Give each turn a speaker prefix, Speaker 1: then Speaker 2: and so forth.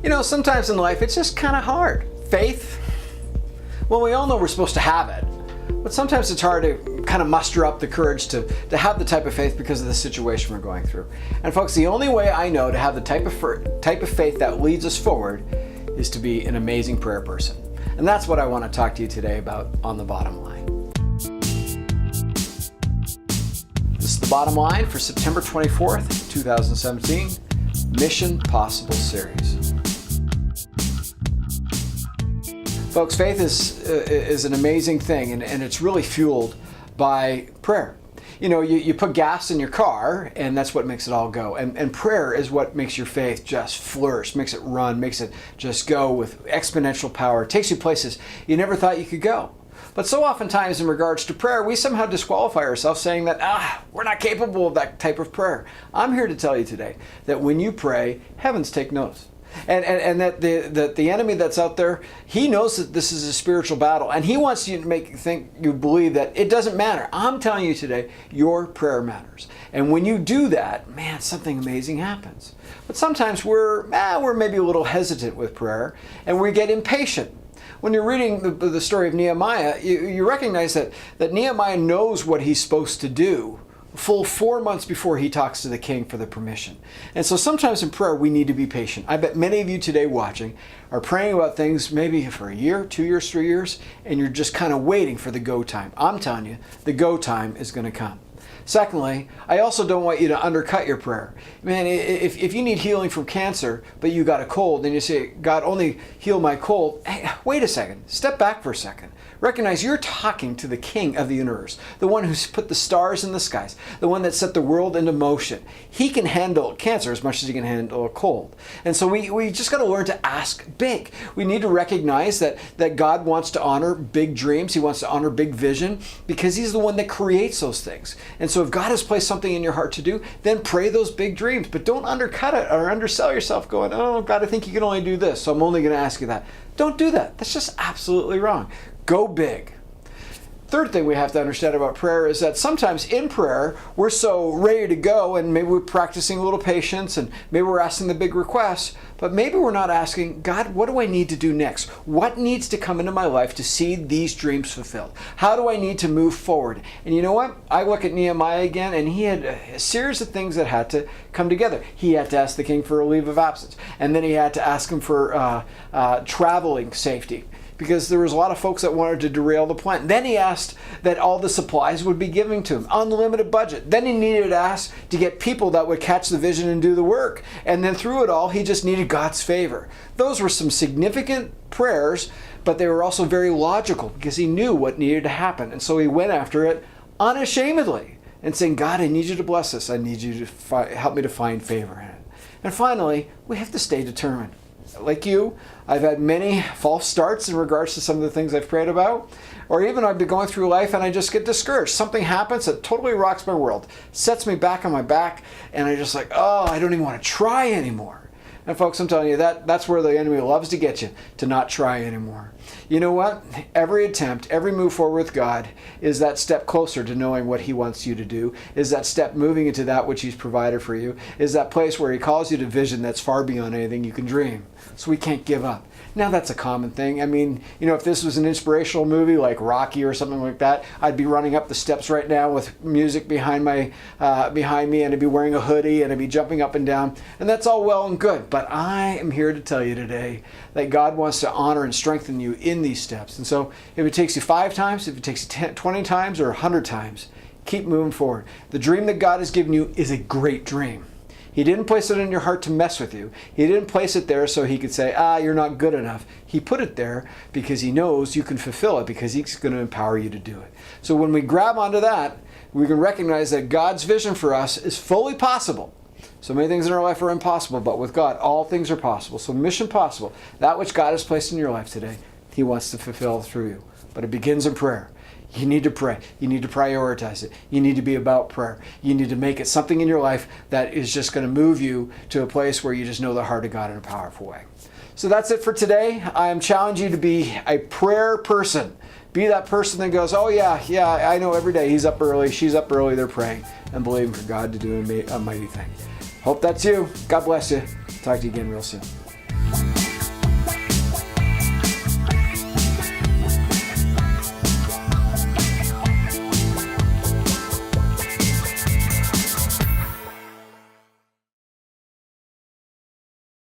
Speaker 1: You know, sometimes in life it's just kind of hard. Faith, well, we all know we're supposed to have it, but sometimes it's hard to kind of muster up the courage to have the type of faith because of the situation we're going through. And folks, the only way I know to have the type of faith that leads us forward is to be an amazing prayer person. And that's what I want to talk to you today about on The Bottom Line. This is The Bottom Line for September 24th, 2017, Mission Possible series. Folks, faith is an amazing thing, and it's really fueled by prayer. You know, you put gas in your car, and that's what makes it all go. And prayer is what makes your faith just flourish, makes it run, makes it just go with exponential power. It takes you places you never thought you could go. But so oftentimes in regards to prayer, we somehow disqualify ourselves saying that, we're not capable of that type of prayer. I'm here to tell you today that when you pray, heavens take notice. And that the enemy that's out there, he knows that this is a spiritual battle, and he wants you to believe that it doesn't matter. I'm telling you today, your prayer matters. And when you do that, man, something amazing happens. But sometimes we're maybe a little hesitant with prayer, and we get impatient. When you're reading the story of Nehemiah, you recognize that Nehemiah knows what he's supposed to do full 4 months before he talks to the king for the permission. And so sometimes in prayer, we need to be patient. I bet many of you today watching are praying about things maybe for a year, 2 years, 3 years, and you're just kind of waiting for the go time. I'm telling you, the go time is going to come. Secondly, I also don't want you to undercut your prayer. Man, if you need healing from cancer, but you got a cold, and you say, God, only heal my cold. Hey, wait a second. Step back for a second. Recognize you're talking to the King of the universe, the one who's put the stars in the skies, the one that set the world into motion. He can handle cancer as much as he can handle a cold. And so we just got to learn to ask big. We need to recognize that God wants to honor big dreams. He wants to honor big vision because he's the one that creates those things. And so if God has placed something in your heart to do, then pray those big dreams. But don't undercut it or undersell yourself going, oh, God, I think you can only do this, so I'm only going to ask you that. Don't do that. That's just absolutely wrong. Go big. Third thing we have to understand about prayer is that sometimes in prayer, we're so ready to go, and maybe we're practicing a little patience, and maybe we're asking the big requests, but maybe we're not asking, God, what do I need to do next? What needs to come into my life to see these dreams fulfilled? How do I need to move forward? And you know what? I look at Nehemiah again, and he had a series of things that had to come together. He had to ask the king for a leave of absence, and then he had to ask him for traveling safety, because there was a lot of folks that wanted to derail the plan. Then he asked that all the supplies would be given to him, unlimited budget. Then he needed to ask to get people that would catch the vision and do the work. And then through it all, he just needed God's favor. Those were some significant prayers, but they were also very logical because he knew what needed to happen. And so he went after it unashamedly and saying, God, I need you to bless this. I need you to help me to find favor in it. And finally, we have to stay determined. Like you, I've had many false starts in regards to some of the things I've prayed about, or even I've been going through life and I just get discouraged. Something happens that totally rocks my world, sets me back on my back, and I just like, I don't even want to try anymore. And folks, I'm telling you, that's where the enemy loves to get you, to not try anymore. You know what? Every attempt, every move forward with God is that step closer to knowing what he wants you to do, is that step moving into that which he's provided for you, is that place where he calls you to vision that's far beyond anything you can dream. So we can't give up. Now that's a common thing. I mean, you know, if this was an inspirational movie like Rocky or something like that, I'd be running up the steps right now with music behind me, and I'd be wearing a hoodie and I'd be jumping up and down. And that's all well and good. But I am here to tell you today that God wants to honor and strengthen you in these steps. And so if it takes you 5 times, if it takes you 10, 20 times, or 100 times, keep moving forward. The dream that God has given you is a great dream. He didn't place it in your heart to mess with you. He didn't place it there so he could say, you're not good enough. He put it there because he knows you can fulfill it, because he's going to empower you to do it. So when we grab onto that, we can recognize that God's vision for us is fully possible. So many things in our life are impossible, but with God, all things are possible. So mission possible, that which God has placed in your life today, he wants to fulfill through you. But it begins in prayer. You need to pray. You need to prioritize it. You need to be about prayer. You need to make it something in your life that is just going to move you to a place where you just know the heart of God in a powerful way. So that's it for today. I am challenging you to be a prayer person. Be that person that goes, oh yeah, I know every day he's up early, she's up early, they're praying and believing for God to do a mighty thing. Hope that's you. God bless you. Talk to you again real soon.